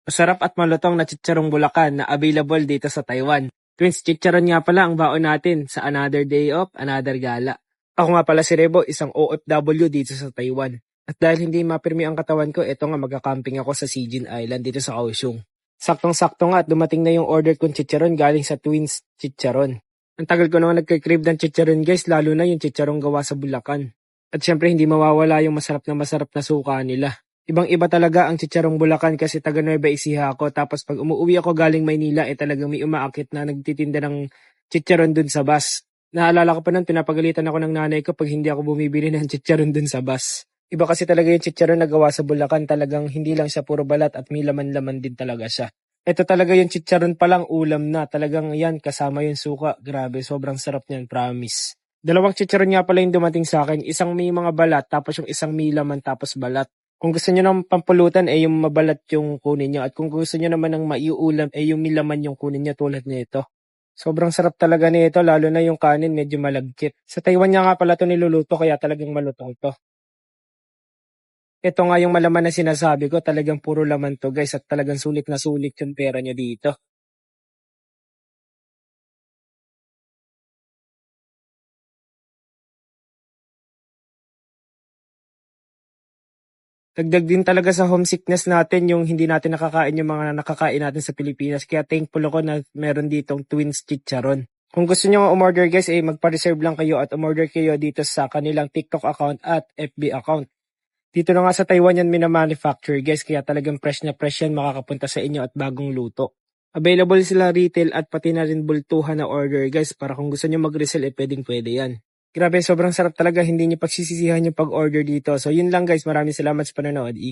Masarap at malutong na chicharong Bulacan na available dito sa Taiwan. Twins, chicharon nga pala ang baon natin sa another day of another gala. Ako nga pala si Rebo, isang OFW dito sa Taiwan. At dahil hindi mapirmi ang katawan ko, eto nga magka-camping ako sa Sijin Island dito sa Kaohsiung. Saktong-sakto nga at dumating na yung order kong chicharon galing sa Twins Chicharon. Ang tagal ko naman nagka-crave ng chicharon guys, lalo na yung chicharong gawa sa Bulacan. At syempre hindi mawawala yung masarap na suka nila. Ibang-iba talaga ang chicharong Bulacan kasi taga Nueva Ecija ako. Tapos pag umuwi ako galing Maynila, talagang may umaakit na nagtitinda ng chicharon dun sa bus. Naalala ko pa nun, pinapagalitan ako ng nanay ko pag hindi ako bumibili ng chicharon dun sa bus. Iba kasi talaga yung chicharon na gawa sa Bulacan. Talagang hindi lang siya puro balat at may laman-laman din talaga siya. Ito talaga yung chicharon palang ulam na. Talagang yan, kasama yung suka. Grabe, sobrang sarap niyan, promise. Dalawang chicharon nga pala yung dumating sa akin. Isang may mga balat, tapos yung isang may laman, tapos balat. Kung gusto nyo ng pampulutan, yung mabalat yung kunin nyo. At kung gusto nyo naman ng maiuulam, yung milaman yung kunin nyo tulad nito. Sobrang sarap talaga nito, lalo na yung kanin medyo malagkit. Sa Taiwan nga pala ito niluluto, kaya talagang malutong to. Ito nga yung malaman na sinasabi ko, talagang puro laman to guys. At talagang sulit na sulit yung pera nyo dito. Dagdag din talaga sa homesickness natin yung hindi natin nakakain yung mga nakakain natin sa Pilipinas. Kaya thankful ako na meron ditong Twins Chicharon. Kung gusto nyo umorder guys, magpa-reserve lang kayo at umorder kayo dito sa kanilang TikTok account at FB account. Dito na nga sa Taiwan yan minamanufacture guys, kaya talagang fresh na fresh yan makakapunta sa inyo at bagong luto. Available sila retail at pati na rin bultuhan na order guys, para kung gusto nyo mag-resell pwede yan. Grabe, sobrang sarap talaga. Hindi niyo pagsisisihan yung pag-order dito. So yun lang guys. Maraming salamat sa panonood. Ingat.